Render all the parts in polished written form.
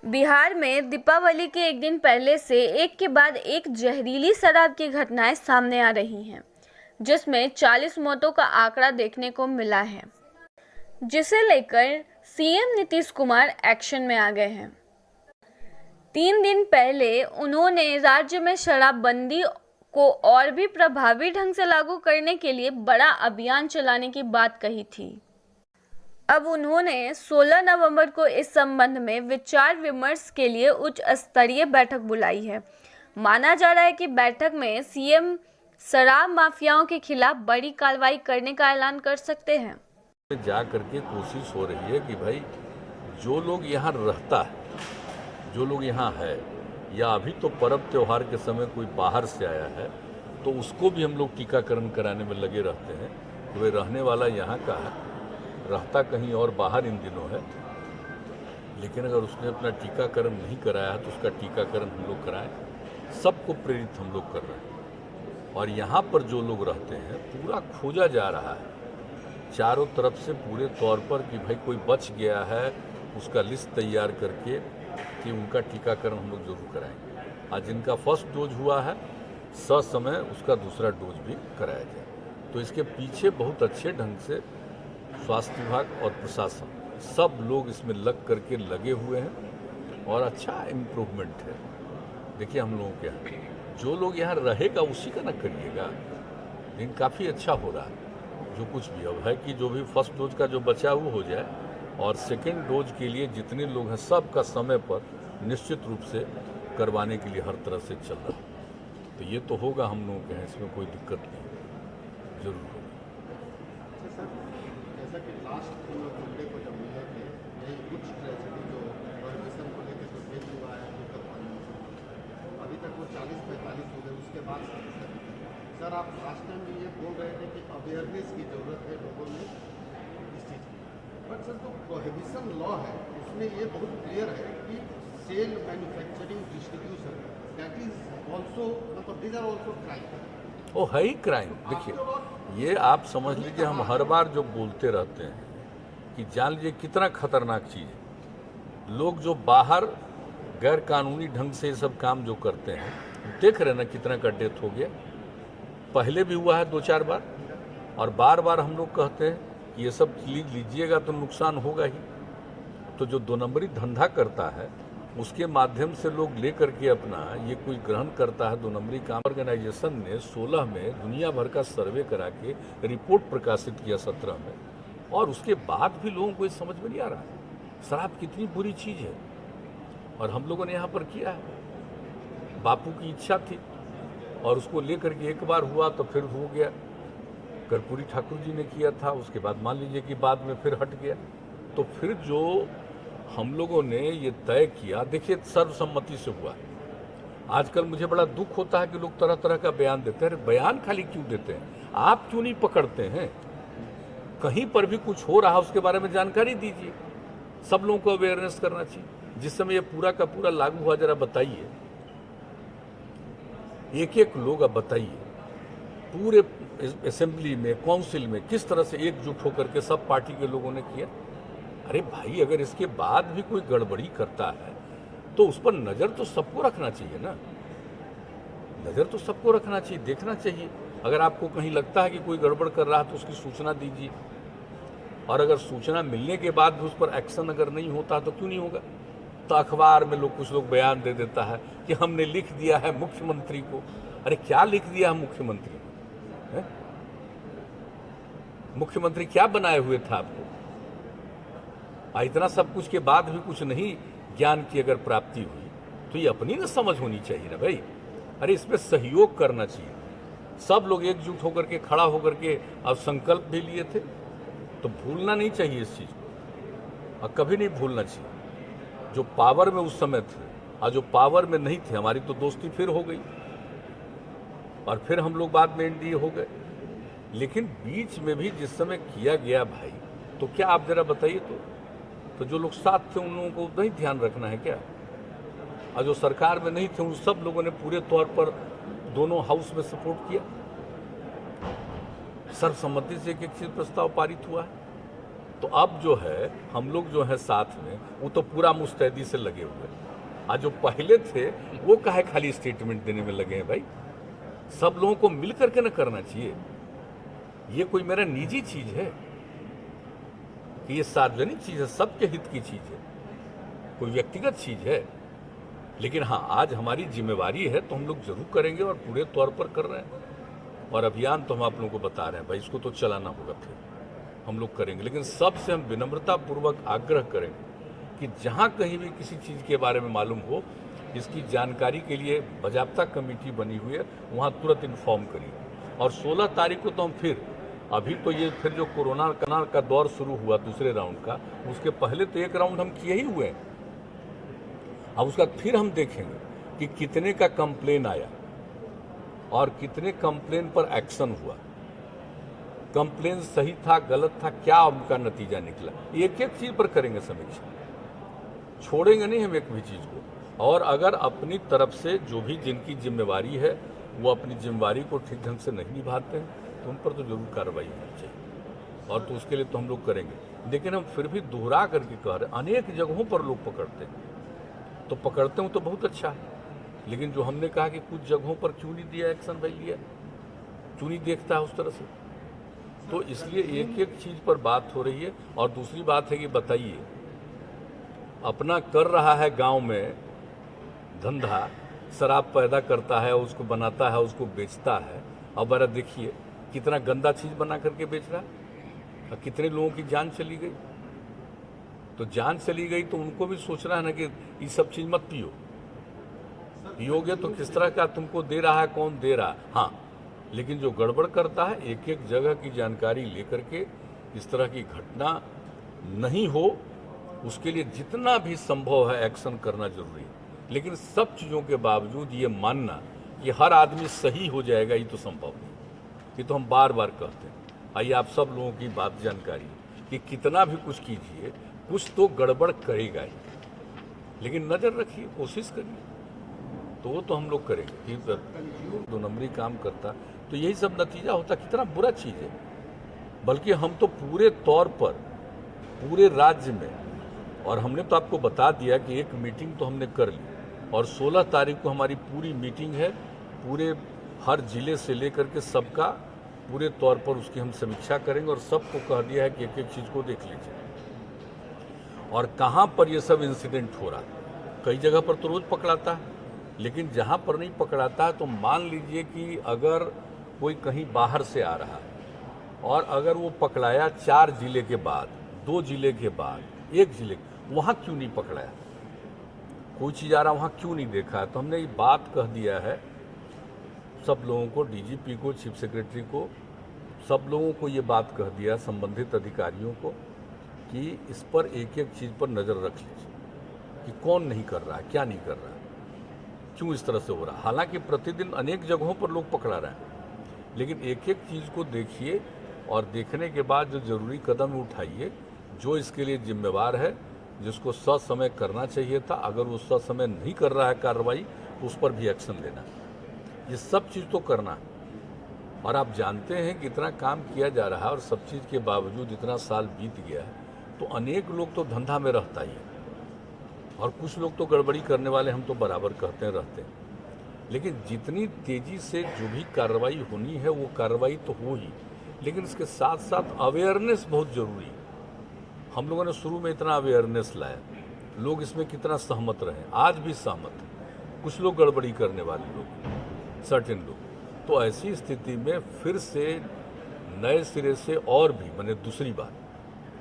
बिहार में दीपावली के एक दिन पहले से एक के बाद एक जहरीली शराब की घटनाएं सामने आ रही हैं, जिसमें 40 मौतों का आंकड़ा देखने को मिला है, जिसे लेकर सीएम नीतीश कुमार एक्शन में आ गए हैं। 3 दिन पहले उन्होंने राज्य में शराबबंदी को और भी प्रभावी ढंग से लागू करने के लिए बड़ा अभियान चलाने की बात कही थी। अब उन्होंने 16 नवंबर को इस संबंध में विचार विमर्श के लिए उच्च स्तरीय बैठक बुलाई है। माना जा रहा है कि बैठक में सीएम शराब माफियाओं के खिलाफ बड़ी कार्रवाई करने का ऐलान कर सकते हैं। जा करके कोशिश हो रही है कि भाई जो लोग यहाँ रहता है, जो लोग यहाँ है, या अभी तो पर्व त्योहार के समय कोई बाहर से आया है तो उसको भी हम लोग टीकाकरण कराने में लगे रहते हैं कि वह रहने वाला यहाँ का है, रहता कहीं और बाहर इन दिनों है, लेकिन अगर उसने अपना टीकाकरण नहीं कराया है तो उसका टीकाकरण हम लोग कराएं। सबको प्रेरित हम लोग कर रहे हैं। और यहाँ पर जो लोग रहते हैं पूरा खोजा जा रहा है चारों तरफ से पूरे तौर पर कि भाई कोई बच गया है, उसका लिस्ट तैयार करके कि उनका टीकाकरण हम लोग जरूर कराएंगे। आज जिनका फर्स्ट डोज हुआ है ससमय उसका दूसरा डोज भी कराया जाए। तो इसके पीछे बहुत अच्छे ढंग से स्वास्थ्य विभाग और प्रशासन सब लोग इसमें लग करके लगे हुए हैं और अच्छा इम्प्रूवमेंट है। देखिए हम लोगों के यहाँ जो लोग यहाँ रहेगा उसी का ना करिएगा, लेकिन काफ़ी अच्छा हो रहा है। जो कुछ भी अब है कि जो भी फर्स्ट डोज का जो बचा वो हो जाए और सेकेंड डोज के लिए जितने लोग हैं सबका समय पर निश्चित रूप से करवाने के लिए हर तरह से चल रहा है। तो ये तो होगा हम लोगों के यहाँ, इसमें कोई दिक्कत नहीं, जरूर होगा। जैसा कि लास्ट संडे को जब मिले थे, यही कुछ ट्रेजेडी जो प्रोहिबिशन को लेकर जो केस हुआ है अभी तक वो 40-45 हो गए। उसके बाद सर आप लास्ट टाइम भी ये बोल रहे थे कि अवेयरनेस की ज़रूरत है लोगों में इस चीज़ की, बट सर जो प्रोहिबिशन लॉ है उसमें ये बहुत क्लियर है कि sale, manufacturing, distribution that is also, मतलब दीज आर ऑल्सो क्राइम। वो है ही क्राइम। देखिए ये आप समझ लीजिए, हम हर बार जो बोलते रहते हैं कि जान लीजिए कितना खतरनाक चीज़ है। लोग जो बाहर गैर कानूनी ढंग से ये सब काम जो करते हैं, देख रहे ना कितना का डेथ हो गया, पहले भी हुआ है 2-4 बार, और बार बार हम लोग कहते हैं कि ये सब लीजिएगा तो नुकसान होगा ही। तो जो 2 नंबरी धंधा करता है उसके माध्यम से लोग ले करके अपना ये कोई ग्रहण करता है 2 नंबरी काम। ऑर्गेनाइजेशन ने 16 में दुनिया भर का सर्वे करा के रिपोर्ट प्रकाशित किया 17 में, और उसके बाद भी लोगों को ये समझ में नहीं आ रहा शराब कितनी बुरी चीज़ है। और हम लोगों ने यहाँ पर किया है, बापू की इच्छा थी और उसको लेकर के एक बार हुआ तो फिर हो गया। कर्पूरी ठाकुर जी ने किया था, उसके बाद मान लीजिए कि बाद में फिर हट गया। तो फिर जो हम लोगों ने ये तय किया, देखिए सर्वसम्मति से हुआ। आजकल मुझे बड़ा दुख होता है कि लोग तरह तरह का बयान देते हैं। बयान खाली क्यों देते हैं, आप क्यों नहीं पकड़ते हैं? कहीं पर भी कुछ हो रहा है उसके बारे में जानकारी दीजिए, सब लोगों को अवेयरनेस करना चाहिए। जिस समय ये पूरा का पूरा लागू हुआ, जरा बताइए, एक लोग अब बताइए पूरे असेंबली में, काउंसिल में किस तरह से एकजुट होकर के सब पार्टी के लोगों ने किया। अरे भाई, अगर इसके बाद भी कोई गड़बड़ी करता है तो उस पर नज़र तो सबको रखना चाहिए ना, नज़र तो सबको रखना चाहिए, देखना चाहिए। अगर आपको कहीं लगता है कि कोई गड़बड़ कर रहा है तो उसकी सूचना दीजिए, और अगर सूचना मिलने के बाद भी उस पर एक्शन अगर नहीं होता तो क्यों नहीं होगा? तो अखबार में कुछ लोग बयान दे देता है कि हमने लिख दिया है मुख्यमंत्री को। अरे क्या लिख दिया है मुख्यमंत्री है? मुख्यमंत्री क्या बनाए हुए था आपको? इतना सब कुछ के बाद भी कुछ नहीं ज्ञान की अगर प्राप्ति हुई तो ये अपनी ना समझ होनी चाहिए ना भाई। अरे इसमें सहयोग करना चाहिए, सब लोग एकजुट होकर के खड़ा होकर के अब संकल्प भी लिए थे, तो भूलना नहीं चाहिए इस चीज़ को, और कभी नहीं भूलना चाहिए। जो पावर में उस समय थे और जो पावर में नहीं थे, हमारी तो दोस्ती फिर हो गई और फिर हम लोग बाद में एनडीए हो गए। लेकिन बीच में भी जिस समय किया गया भाई, तो क्या आप जरा बताइए, तो जो लोग साथ थे उन लोगों को नहीं ध्यान रखना है क्या? और जो सरकार में नहीं थे उन सब लोगों ने पूरे तौर पर दोनों हाउस में सपोर्ट किया, सर्वसम्मति से एक चीज प्रस्ताव पारित हुआ है। तो अब जो है हम लोग जो है साथ में वो तो पूरा मुस्तैदी से लगे हुए हैं। आज जो पहले थे वो काहे खाली स्टेटमेंट देने में लगे हैं भाई। सब लोगों को मिल करके न करना चाहिए। ये कोई मेरा निजी चीज है कि ये सार्वजनिक चीज है, सबके हित की चीज है, कोई व्यक्तिगत चीज है। लेकिन हाँ, आज हमारी जिम्मेवारी है तो हम लोग जरूर करेंगे और पूरे तौर पर कर रहे हैं। और अभियान तो हम आप लोगों को बता रहे हैं भाई, इसको तो चलाना होगा, फिर हम लोग करेंगे। लेकिन सबसे हम विनम्रता पूर्वक आग्रह करेंगे कि जहाँ कहीं भी किसी चीज़ के बारे में मालूम हो, इसकी जानकारी के लिए बाजाबता कमेटी बनी हुई है, वहाँ तुरंत इन्फॉर्म करिए। और 16 तारीख को तो हम अभी तो ये फिर जो कोरोना का दौर शुरू हुआ दूसरे राउंड का, उसके पहले तो एक राउंड हम किए ही हुए हैं। अब उसका फिर हम देखेंगे कि कितने का कंप्लेन आया और कितने कंप्लेन पर एक्शन हुआ, कंप्लेन सही था गलत था, क्या उनका नतीजा निकला। एक एक चीज पर करेंगे समीक्षा, छोड़ेंगे नहीं हम एक भी चीज को। और अगर अपनी तरफ से जो भी जिनकी जिम्मेवारी है वो अपनी जिम्मेवारी को ठीक ढंग से नहीं निभाते हैं तो उन पर तो जरूर कार्रवाई होनी चाहिए, और तो उसके लिए तो हम लोग करेंगे। लेकिन हम फिर भी दोहरा करके कह रहे हैं, अनेक जगहों पर लोग पकड़ते हैं, तो पकड़ते हैं तो बहुत अच्छा है। लेकिन जो हमने कहा कि कुछ जगहों पर क्यों नहीं दिया एक्शन भाई, लिया क्यों नहीं देखता है उस तरह से। तो इसलिए एक एक चीज पर बात हो रही है। और दूसरी बात है कि बताइए, अपना कर रहा है गांव में धंधा, शराब पैदा करता है, उसको बनाता है, उसको बेचता है। अब जरा देखिए कितना गंदा चीज बना करके बेच रहा है और कितने लोगों की जान चली गई। तो जान चली गई तो उनको भी सोचना है ना कि ये सब चीज मत पियो, पियोगे तो किस तरह का तुमको दे रहा है, कौन दे रहा है। हाँ, लेकिन जो गड़बड़ करता है, एक एक जगह की जानकारी लेकर के इस तरह की घटना नहीं हो, उसके लिए जितना भी संभव है एक्शन करना जरूरी है। लेकिन सब चीज़ों के बावजूद ये मानना कि हर आदमी सही हो जाएगा, ये तो संभव नहीं। ये तो हम बार बार कहते हैं। आइए आप सब लोगों की बात जानकारी कि कितना भी कुछ कीजिए, कुछ तो गड़बड़ करेगा ही। लेकिन नज़र रखिए, कोशिश करिए, तो वो तो हम लोग करेंगे। कि 2 नंबरी काम करता तो यही सब नतीजा होता। कितना बुरा चीज़ है। बल्कि हम तो पूरे तौर पर पूरे राज्य में, और हमने तो आपको बता दिया कि एक मीटिंग तो हमने कर ली, और 16 तारीख को हमारी पूरी मीटिंग है। पूरे हर जिले से लेकर के सबका पूरे तौर पर उसकी हम समीक्षा करेंगे, और सबको कह दिया है कि एक एक चीज़ को देख लीजिए और कहाँ पर ये सब इंसिडेंट हो रहा है। कई जगह पर तो रोज़ पकड़ाता है, लेकिन जहाँ पर नहीं पकड़ाता है तो मान लीजिए कि अगर कोई कहीं बाहर से आ रहा है और अगर वो पकड़ाया 4 जिले के बाद, 2 जिले के बाद, 1 जिले, वहाँ क्यों नहीं पकड़ाया, कोई चीज़ आ रहा वहाँ क्यों नहीं देखा है। तो हमने ये बात कह दिया है सब लोगों को, डीजीपी को, चीफ सेक्रेटरी को, सब लोगों को ये बात कह दिया, संबंधित अधिकारियों को, कि इस पर एक एक चीज़ पर नज़र रख लीजिए कि कौन नहीं कर रहा है, क्या नहीं कर रहा है, क्यों इस तरह से हो रहा है। हालांकि प्रतिदिन अनेक जगहों पर लोग पकड़ा रहे हैं, लेकिन एक एक चीज़ को देखिए और देखने के बाद जो ज़रूरी कदम उठाइए। जो इसके लिए जिम्मेवार है, जिसको ससमय करना चाहिए था, अगर वो ससमय नहीं कर रहा है कार्रवाई, तो उस पर भी एक्शन लेना। ये सब चीज़ तो करना है। और आप जानते हैं कि इतना काम किया जा रहा है और सब चीज़ के बावजूद इतना साल बीत गया है, तो अनेक लोग तो धंधा में रहता ही है, और कुछ लोग तो गड़बड़ी करने वाले हम तो बराबर कहते हैं रहते हैं। लेकिन जितनी तेज़ी से जो भी कार्रवाई होनी है वो कार्रवाई तो हो ही, लेकिन इसके साथ साथ अवेयरनेस बहुत ज़रूरी है। हम लोगों ने शुरू में इतना अवेयरनेस लाया, लोग इसमें कितना सहमत रहे, आज भी सहमत हैं। कुछ लोग गड़बड़ी करने वाले लोग, सर्टेन लोग। तो ऐसी स्थिति में फिर से नए सिरे से और भी, मैंने दूसरी बात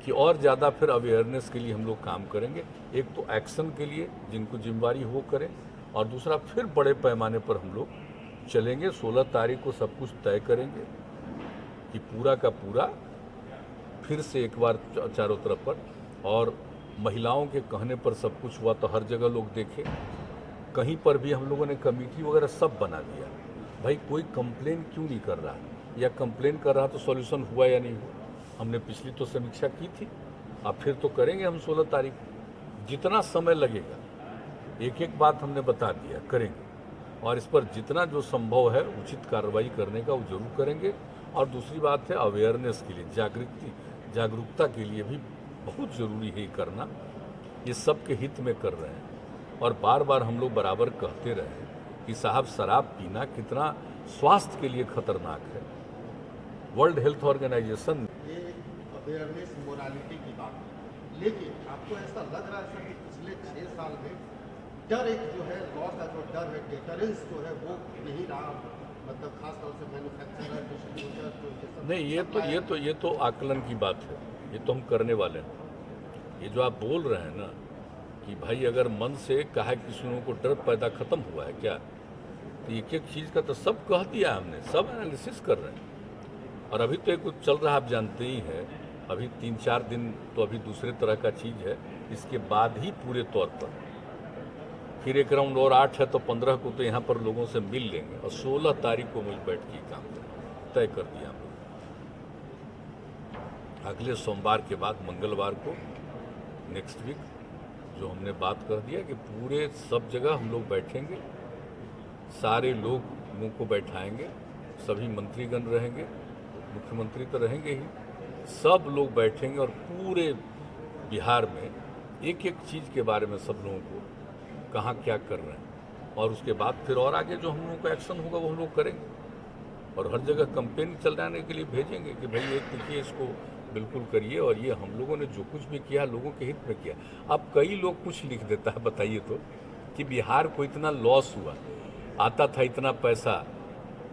कि और ज़्यादा फिर अवेयरनेस के लिए हम लोग काम करेंगे। एक तो एक्शन के लिए जिनको जिम्मेवारी हो करें, और दूसरा फिर बड़े पैमाने पर हम लोग चलेंगे। 16 तारीख को सब कुछ तय करेंगे कि पूरा का पूरा फिर से एक बार चारों तरफ पर, और महिलाओं के कहने पर सब कुछ हुआ तो हर जगह लोग देखें। कहीं पर भी हम लोगों ने कमेटी वगैरह सब बना दिया। भाई कोई कंप्लेन क्यों नहीं कर रहा, या कंप्लेन कर रहा तो सॉल्यूशन हुआ या नहीं हुआ। हमने पिछली तो समीक्षा की थी, अब फिर तो करेंगे हम 16 तारीख। जितना समय लगेगा एक एक बात हमने बता दिया, करेंगे। और इस पर जितना जो संभव है उचित कार्रवाई करने का वो जरूर करेंगे। और दूसरी बात है अवेयरनेस के लिए, जागरूकता के लिए भी बहुत ज़रूरी है ये करना, ये सबके हित में कर रहे हैं। और बार बार हम लोग बराबर कहते रहे हैं कि साहब शराब पीना कितना स्वास्थ्य के लिए खतरनाक है। वर्ल्ड हेल्थ ऑर्गेनाइजेशन ये अवेयरनेस मोरालिटी की बात है, लेकिन आपको ऐसा लग रहा है सर कि पिछले 6 साल में डर एक जो है लॉ का जो डर है, डेटरेंस जो है वो नहीं रहा, मतलब खास तौर से मैन्युफैक्चरर डिस्ट्रीब्यूटर जो ये सब ये तो आकलन की बात है, ये तो हम करने वाले हैं। ये जो आप बोल रहे हैं ना कि भाई अगर मन से कहा किसी लोगों को डर पैदा खत्म हुआ है क्या, तो एक एक चीज़ का तो सब कह दिया हमने, सब एनालिसिस कर रहे हैं। और अभी तो एक कुछ चल रहा आप जानते ही हैं, अभी 3-4 दिन तो अभी दूसरे तरह का चीज़ है, इसके बाद ही पूरे तौर पर फिर एक राउंड और 8 है तो 15 को तो यहाँ पर लोगों से मिल लेंगे और 16 तारीख को मिल बैठ के काम तय कर दिया हम लोग। अगले सोमवार के बाद मंगलवार को नेक्स्ट वीक जो हमने बात कर दिया कि पूरे सब जगह हम लोग बैठेंगे, सारे लोगों को बैठाएंगे, सभी मंत्रीगण रहेंगे, मुख्यमंत्री तो रहेंगे ही, सब लोग बैठेंगे और पूरे बिहार में एक एक चीज़ के बारे में सब लोगों को कहाँ क्या कर रहे हैं, और उसके बाद फिर और आगे जो हम लोगों का एक्शन होगा वो हम लोग करेंगे। और हर जगह कंपेन चलाने के लिए भेजेंगे कि भाई ये देखिए इसको बिल्कुल करिए, और ये हम लोगों ने जो कुछ भी किया लोगों के हित में किया। अब कई लोग कुछ लिख देता है, बताइए तो, कि बिहार को इतना लॉस हुआ, आता था इतना पैसा,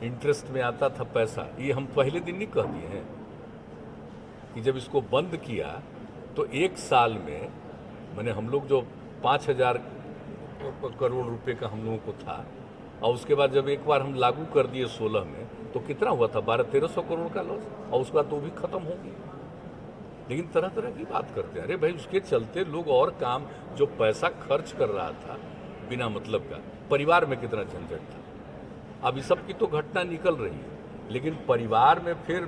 इंटरेस्ट में आता था पैसा, ये हम पहले दिन नहीं कह दिए हैं कि जब इसको बंद किया तो 1 साल में मैंने हम लोग जो 5,000 करोड़ रुपए का हम लोगों को था, और उसके बाद जब एक बार हम लागू कर दिए 16 में तो कितना हुआ था, 1200-1300 करोड़ का लॉस, और उसके बाद तो भी खत्म हो गया। लेकिन तरह तरह की बात करते हैं, अरे भाई उसके चलते लोग और काम, जो पैसा खर्च कर रहा था बिना मतलब का, परिवार में कितना झंझट था। अब इस सब की तो घटना निकल रही है, लेकिन परिवार में फिर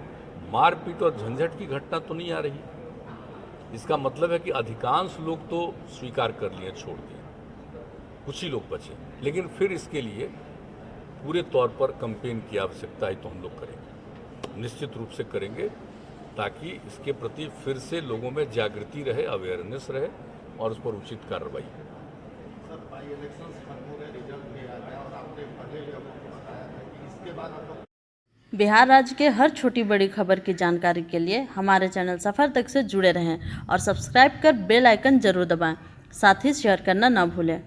मारपीट और झंझट की घटना तो नहीं आ रही। इसका मतलब है कि अधिकांश लोग तो स्वीकार कर लिए, छोड़ दिए, कुछ ही लोग बचे। लेकिन फिर इसके लिए पूरे तौर पर कैंपेन की आवश्यकता है, तो हम लोग करेंगे, निश्चित रूप से करेंगे, ताकि इसके प्रति फिर से लोगों में जागृति रहे, अवेयरनेस रहे और उस पर उचित कार्रवाई। सर बाई इलेक्शंस खत्म हो गए, रिजल्ट भी आ गया, और आपने पहले लोगों को बताया था कि इसके बाद हम लोग बिहार राज्य के हर छोटी बड़ी खबर की जानकारी के लिए हमारे चैनल सफर तक से जुड़े रहें और सब्सक्राइब कर बेल आइकन जरूर दबाएं, साथ ही शेयर करना ना भूलें।